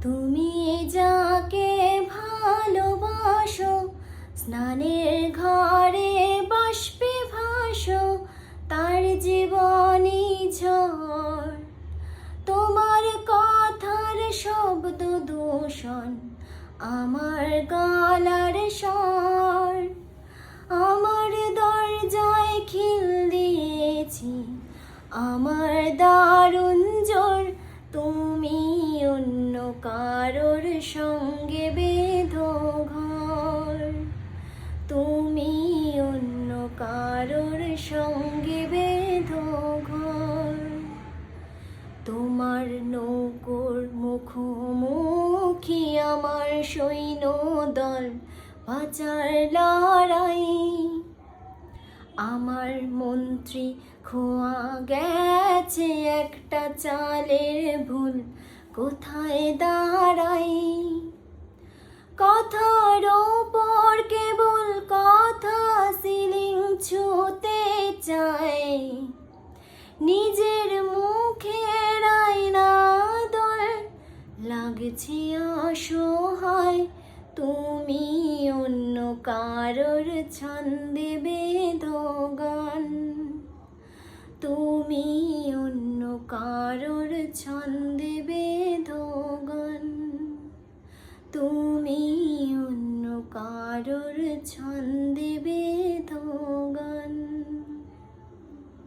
তুমি যাকে ভালোবাসো, স্নানের ঘরে বাষ্পে ভাসো, তার জীবনী ঝড়। তোমার কথার শব্দ দূষণ, আমার গলার স্বর। আমার দরজায় খিল দিয়েছি, আমার দারুণ জোর। তুমি অন্য কারোর সঙ্গে বেঁধো ঘর, তুমি অন্য কারোর সঙ্গে বেঁধো ঘর। তোমার নৌকোর মুখোমুখি আমার সৈন্য দল, বাঁচার লড়াই। আমার মন্ত্রী খোয়া গেছে একটা চালের ভুল, কোথায় দাঁড়াই? কথার ওপর কেবল কথা, সিলিং ছুঁতে চাই। নিজের মুখের আয়না দোল লাগছে অসহায়। তুমি অন্য কারোর ছন্দে বেঁধো গান, তুমি অন্য কারোর ছন্দে বেঁধো